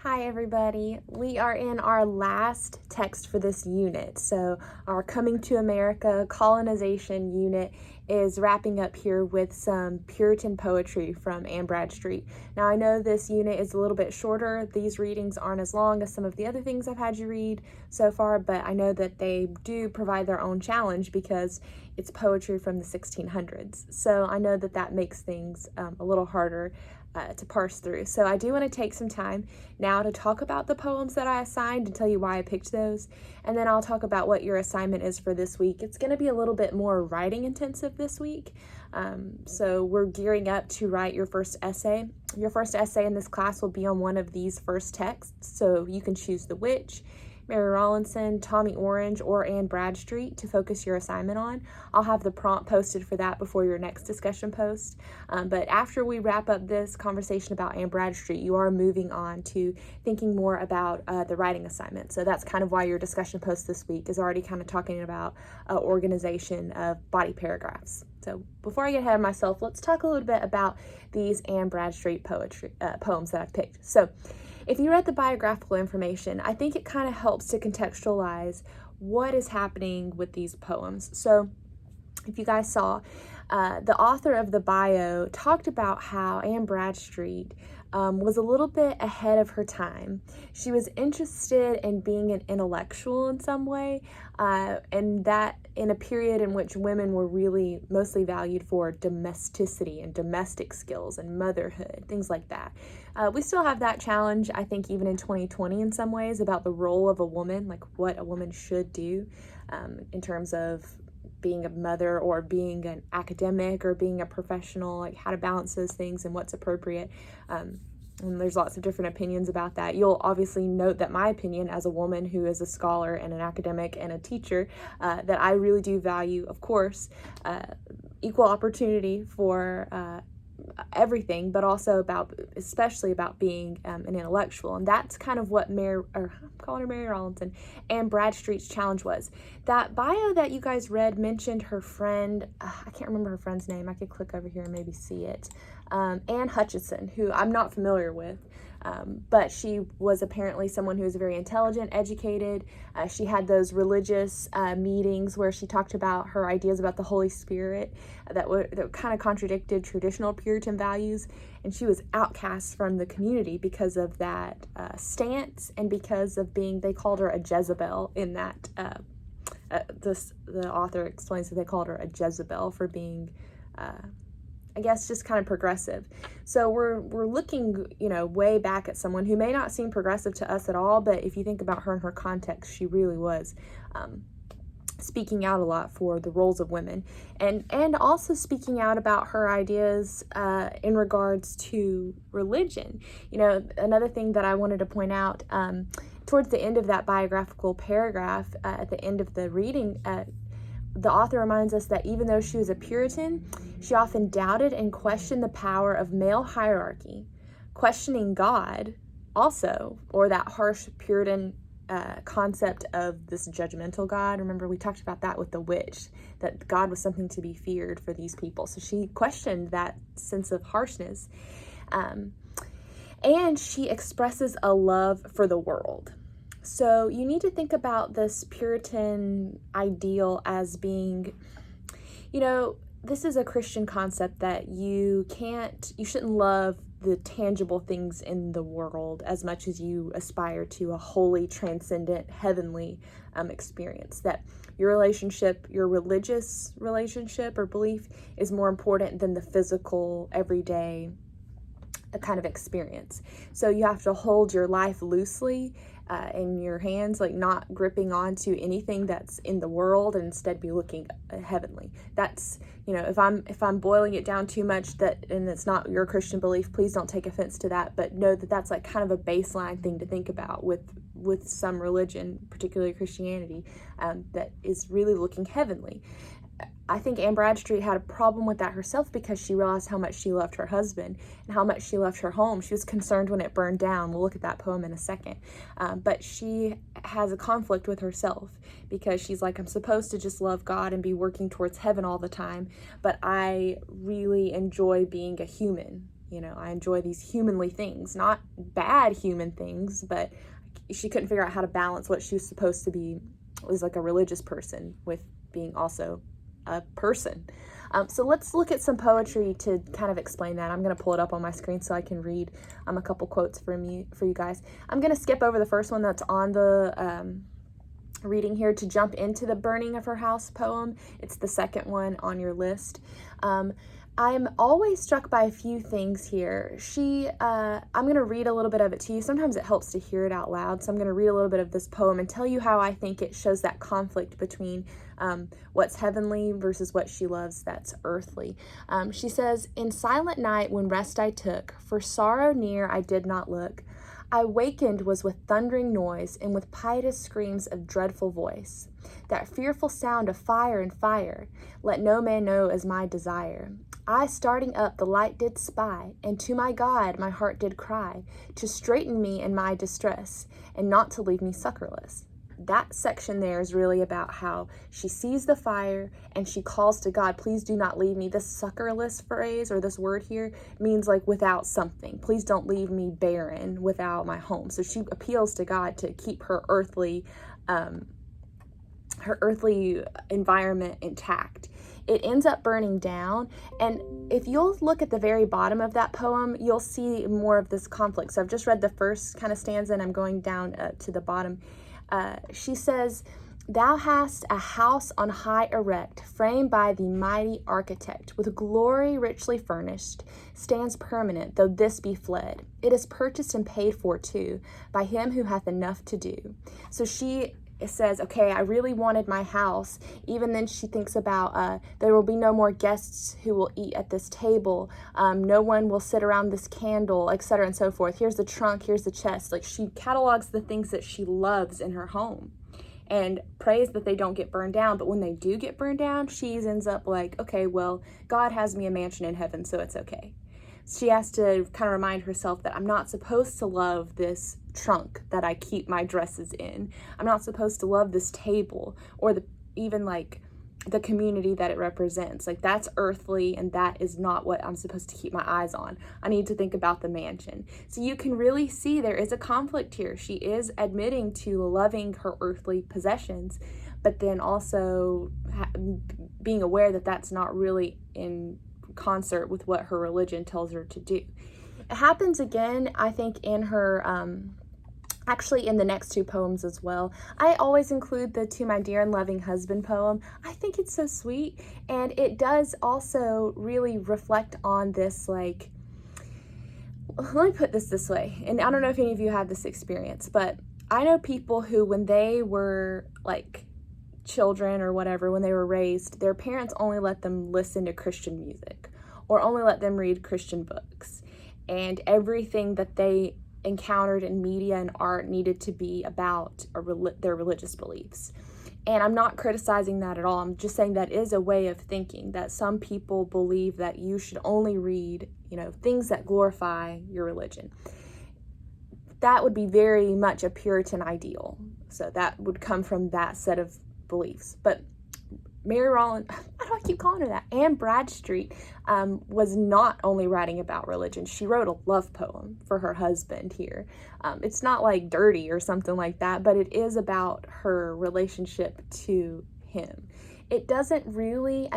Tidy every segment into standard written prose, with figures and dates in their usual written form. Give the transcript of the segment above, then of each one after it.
Hi everybody. We are in our last text for this unit. So our Coming to America colonization unit is wrapping up here with some Puritan poetry from Anne Bradstreet. Now I know this unit is a little bit shorter. These readings aren't as long as some of the other things I've had you read so far, but I know that they do provide their own challenge because it's poetry from the 1600s. So I know that that makes things a little harder to parse through. So I do want to take some time now to talk about the poems that I assigned and tell you why I picked those. And then I'll talk about what your assignment is for this week. It's going to be a little bit more writing intensive this week. So we're gearing up to write your first essay. Your first essay in this class will be on one of these first texts. So you can choose The Witch, Mary Rowlandson, Tommy Orange, or Anne Bradstreet to focus your assignment on. I'll have the prompt posted for that before your next discussion post. But after we wrap up this conversation about Anne Bradstreet, you are moving on to thinking more about the writing assignment. So that's kind of why your discussion post this week is already kind of talking about organization of body paragraphs. So before I get ahead of myself, let's talk a little bit about these Anne Bradstreet poems that I've picked. So if you read the biographical information, I think it kind of helps to contextualize what is happening with these poems. So if you guys saw, the author of the bio talked about how Anne Bradstreet was a little bit ahead of her time. She was interested in being an intellectual in some way, and that in a period in which women were really mostly valued for domesticity and domestic skills and motherhood, things like that. We still have that challenge, I think, even in 2020 in some ways, about the role of a woman, like what a woman should do in terms of being a mother or being an academic or being a professional, like how to balance those things and what's appropriate. And there's lots of different opinions about that. You'll obviously note that my opinion as a woman who is a scholar and an academic and a teacher, that I really do value, of course, equal opportunity for everything, but also especially about being an intellectual. And that's kind of what I'm calling her Mary Rowlandson, Anne Bradstreet's challenge was. That bio that you guys read mentioned her friend, I can't remember her friend's name. I could click over here and maybe see it. Anne Hutchinson, who I'm not familiar with. But she was apparently someone who was very intelligent, educated. She had those religious meetings where she talked about her ideas about the Holy Spirit that kind of contradicted traditional Puritan values. And she was outcast from the community because of that stance and because of they called her a Jezebel in that. The author explains that they called her a Jezebel for being I guess just kind of progressive. So we're looking, way back at someone who may not seem progressive to us at all, but if you think about her in her context, she really was speaking out a lot for the roles of women, and also speaking out about her ideas in regards to religion. Another thing that I wanted to point out, towards the end of that biographical paragraph, at the end of the reading, the author reminds us that even though she was a Puritan, she often doubted and questioned the power of male hierarchy, questioning God also, or that harsh Puritan concept of this judgmental God. Remember, we talked about that with the witch, that God was something to be feared for these people. So she questioned that sense of harshness. And she expresses a love for the world. So you need to think about this Puritan ideal as being, this is a Christian concept that you shouldn't love the tangible things in the world as much as you aspire to a holy, transcendent, heavenly experience. That your religious relationship or belief is more important than the physical, everyday kind of experience. So you have to hold your life loosely in your hands, like not gripping onto anything that's in the world, and instead be looking heavenly. That's, if I'm boiling it down too much, and it's not your Christian belief, please don't take offense to that, but know that that's like kind of a baseline thing to think about with some religion, particularly Christianity, that is really looking heavenly. I think Anne Bradstreet had a problem with that herself because she realized how much she loved her husband and how much she loved her home. She was concerned when it burned down. We'll look at that poem in a second. But she has a conflict with herself because she's like, I'm supposed to just love God and be working towards heaven all the time, but I really enjoy being a human You know, I enjoy these humanly things, not bad human things, but she couldn't figure out how to balance what she was supposed to be, was like a religious person, with being also a person. So let's look at some poetry to kind of explain that. I'm going to pull it up on my screen so I can read a couple quotes for you guys. I'm going to skip over the first one that's on the reading here to jump into the Burning of Her House poem. It's the second one on your list. I'm always struck by a few things here. I'm going to read a little bit of it to you. Sometimes it helps to hear it out loud. So I'm going to read a little bit of this poem and tell you how I think it shows that conflict between what's heavenly versus what she loves that's earthly. She says, "In silent night when rest I took, for sorrow near I did not look. I wakened was with thundering noise, and with piteous screams of dreadful voice. That fearful sound of fire and fire, let no man know as my desire. I starting up the light did spy, and to my God my heart did cry, to straighten me in my distress, and not to leave me succorless." That section there is really about how she sees the fire and she calls to God, "Please do not leave me." This succorless phrase, or this word here, means like without something. Please don't leave me barren without my home. So she appeals to God to keep her earthly environment intact. It ends up burning down, and if you'll look at the very bottom of that poem, you'll see more of this conflict. So I've just read the first kind of stanza, and I'm going down to the bottom. She says, "Thou hast a house on high erect, framed by the mighty architect, with glory richly furnished, stands permanent, though this be fled. It is purchased and paid for, too, by him who hath enough to do." So she says, okay, I really wanted my house. Even then she thinks about there will be no more guests who will eat at this table. No one will sit around this candle, etc. and so forth. Here's the trunk, here's the chest. Like, she catalogs the things that she loves in her home and prays that they don't get burned down. But when they do get burned down, she ends up like, okay, well, God has me a mansion in heaven, so it's okay. She has to kind of remind herself that I'm not supposed to love this trunk that I keep my dresses in. I'm not supposed to love this table, or even like the community that it represents. Like, that's earthly, and that is not what I'm supposed to keep my eyes on. I need to think about the mansion. So you can really see there is a conflict here. She is admitting to loving her earthly possessions, but then also being aware that that's not really in concert with what her religion tells her to do. It happens again, I think, in her actually in the next two poems as well. I always include the "To My Dear and Loving Husband" poem. I think it's so sweet, and it does also really reflect on this, like, let me put this way, and I don't know if any of you had this experience, but I know people who, when they were like children or whatever, when they were raised, their parents only let them listen to Christian music or only let them read Christian books, and everything that they encountered in media and art needed to be about their religious beliefs. And I'm not criticizing that at all. I'm just saying that is a way of thinking, that some people believe that you should only read, things that glorify your religion. That would be very much a Puritan ideal. So that would come from that set of beliefs. But Mary Rowland, why do I keep calling her that? Anne Bradstreet was not only writing about religion. She wrote a love poem for her husband here. It's not like dirty or something like that, but it is about her relationship to him. It doesn't really,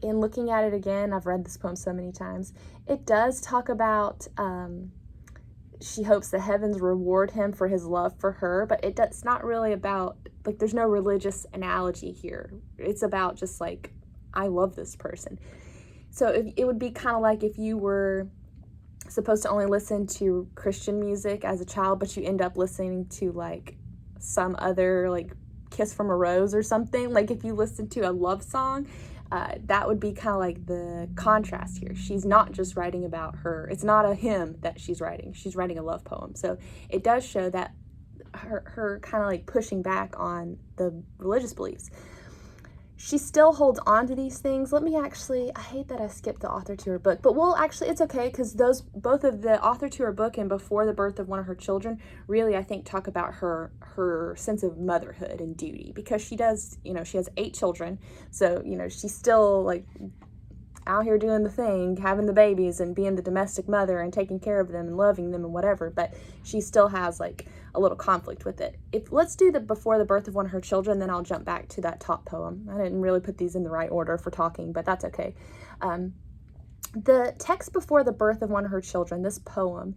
in looking at it again, I've read this poem so many times, it does talk about she hopes the heavens reward him for his love for her, but it's not really about, like, there's no religious analogy here. It's about just like, I love this person. So it would be kind of like if you were supposed to only listen to Christian music as a child, but you end up listening to like some other, like, Kiss from a Rose or something. Like, if you listen to a love song, that would be kind of like the contrast here. She's not just writing about her. It's not a hymn that she's writing. She's writing a love poem. So it does show that her kind of like pushing back on the religious beliefs. She still holds on to these things. I hate that I skipped the author to her book, but it's okay, because both of the author to her book and Before the Birth of One of Her Children really, I think, talk about her sense of motherhood and duty, because she does, she has 8 children. So, she's still like out here doing the thing, having the babies and being the domestic mother and taking care of them and loving them and whatever, but she still has like a little conflict with it. Let's do the before the birth of one of her children, then I'll jump back to that top poem. I didn't really put these in the right order for talking, but that's okay. The text before the birth of one of her children, this poem,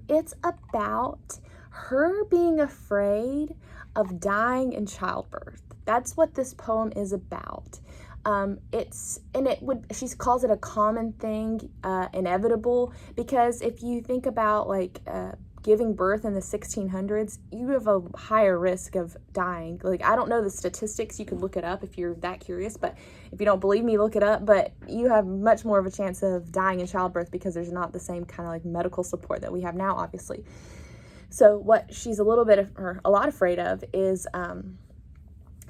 it's about her being afraid of dying in childbirth. That's what this poem is about. She calls it a common thing, inevitable, because if you think about like giving birth in the 1600s, you have a higher risk of dying. Like, I don't know the statistics, you could look it up if you're that curious, but if you don't believe me, look it up. But you have much more of a chance of dying in childbirth because there's not the same kind of like medical support that we have now, obviously. So what she's a lot afraid of is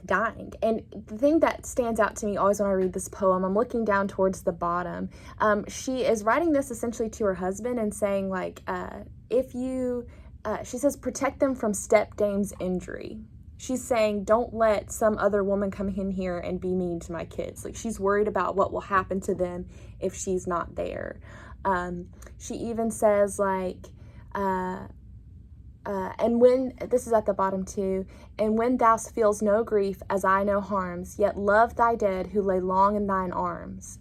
dying. And the thing that stands out to me always when I read this poem, I'm looking down towards the bottom. She is writing this essentially to her husband and saying like, she says, protect them from stepdame's injury. She's saying, don't let some other woman come in here and be mean to my kids. Like, she's worried about what will happen to them if she's not there. She even says like, and when, this is at the bottom too, and when thou feels no grief as I no harms, yet love thy dead who lay long in thine arms.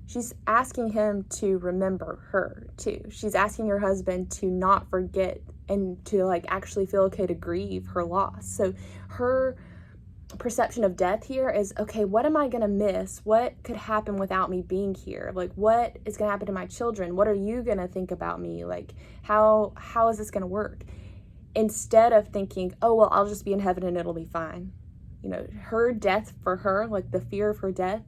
She's asking him to remember her too. She's asking her husband to not forget and to like actually feel okay to grieve her loss. So her perception of death here is, okay, what am I going to miss? What could happen without me being here? Like, what is going to happen to my children? What are you going to think about me? Like, how is this going to work? Instead of thinking, oh, well, I'll just be in heaven and it'll be fine. You know, her death for her, like the fear of her death,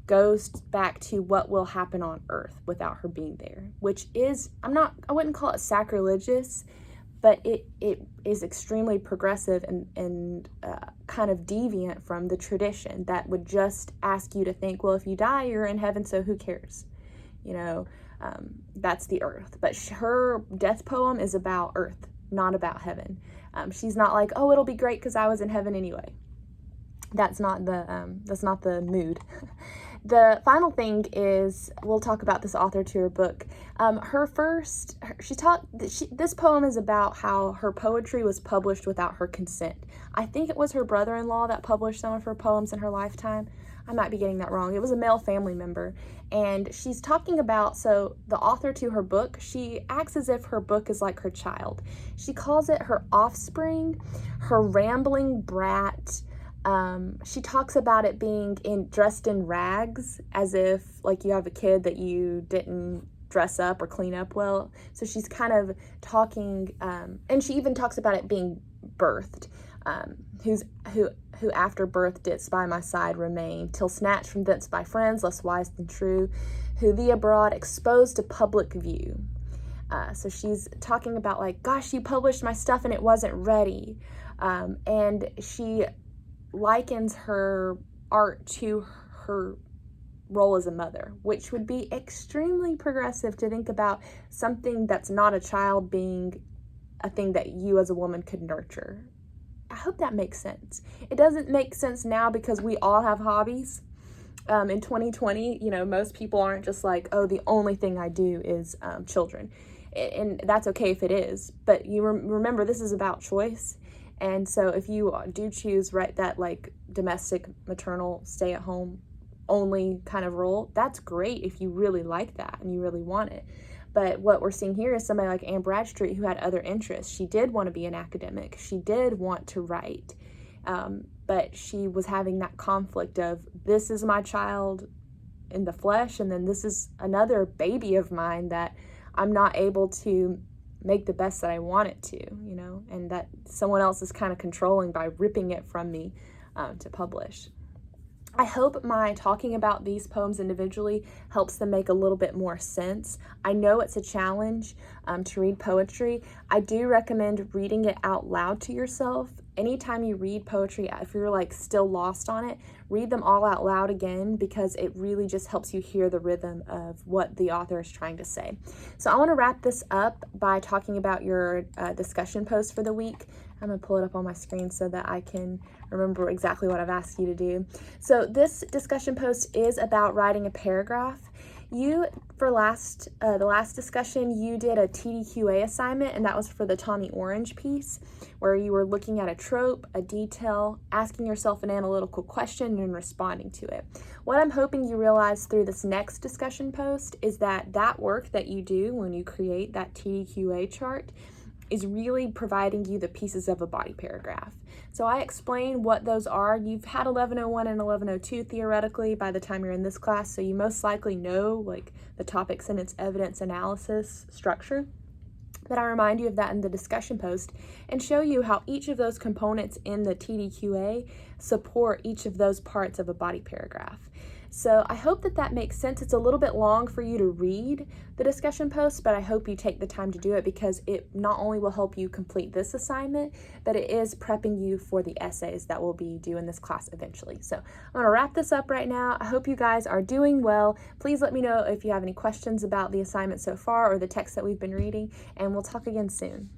goes back to what will happen on earth without her being there, which is, I wouldn't call it sacrilegious, but it is extremely progressive and kind of deviant from the tradition that would just ask you to think, well, if you die, you're in heaven, so who cares? You know, that's the earth. But her death poem is about earth, not about heaven. She's not like, oh, it'll be great because I was in heaven anyway. That's not the mood. The final thing is, we'll talk about this author to her book. This poem is about how her poetry was published without her consent. I think it was her brother-in-law that published some of her poems in her lifetime. I might be getting that wrong. It was a male family member. And she's talking about, so the author to her book, she acts as if her book is like her child. She calls it her offspring, her rambling brat. She talks about it being dressed in rags, as if like you have a kid that you didn't dress up or clean up well. So she's kind of talking, and she even talks about it being birthed. Who after birth didst by my side remain, till snatched from thence by friends less wise than true, who thee abroad exposed to public view. So she's talking about like, gosh, you published my stuff and it wasn't ready. And she likens her art to her role as a mother, which would be extremely progressive to think about something that's not a child being a thing that you as a woman could nurture. I hope that makes sense. It doesn't make sense now because we all have hobbies. In 2020, you know, most people aren't just like, oh, the only thing I do is children. And that's okay if it is. But you remember, this is about choice. And so if you do choose that like domestic, maternal, stay at home only kind of role, that's great if you really like that and you really want it. But what we're seeing here is somebody like Anne Bradstreet who had other interests. She did want to be an academic. She did want to write. But she was having that conflict of, this is my child in the flesh, and then this is another baby of mine that I'm not able to make the best that I want it to, you know, and that someone else is kind of controlling by ripping it from me to publish. I hope my talking about these poems individually helps them make a little bit more sense. I know it's a challenge to read poetry. I do recommend reading it out loud to yourself. Anytime you read poetry, if you're like still lost on it, read them all out loud again, because it really just helps you hear the rhythm of what the author is trying to say. So I want to wrap this up by talking about your discussion post for the week. I'm going to pull it up on my screen so that I can remember exactly what I've asked you to do. So this discussion post is about writing a paragraph. You, for the last discussion, you did a TDQA assignment, and that was for the Tawny Orange piece, where you were looking at a trope, a detail, asking yourself an analytical question, and responding to it. What I'm hoping you realize through this next discussion post is that that work that you do when you create that TDQA chart is really providing you the pieces of a body paragraph. So I explain what those are. You've had 1101 and 1102 theoretically by the time you're in this class, so you most likely know like the topic, sentence, evidence, analysis structure. But I remind you of that in the discussion post and show you how each of those components in the TDQA support each of those parts of a body paragraph. So I hope that that makes sense. It's a little bit long for you to read the discussion post, but I hope you take the time to do it because it not only will help you complete this assignment, but it is prepping you for the essays that will be due in this class eventually. So I'm going to wrap this up right now. I hope you guys are doing well. Please let me know if you have any questions about the assignment so far or the text that we've been reading, and we'll talk again soon.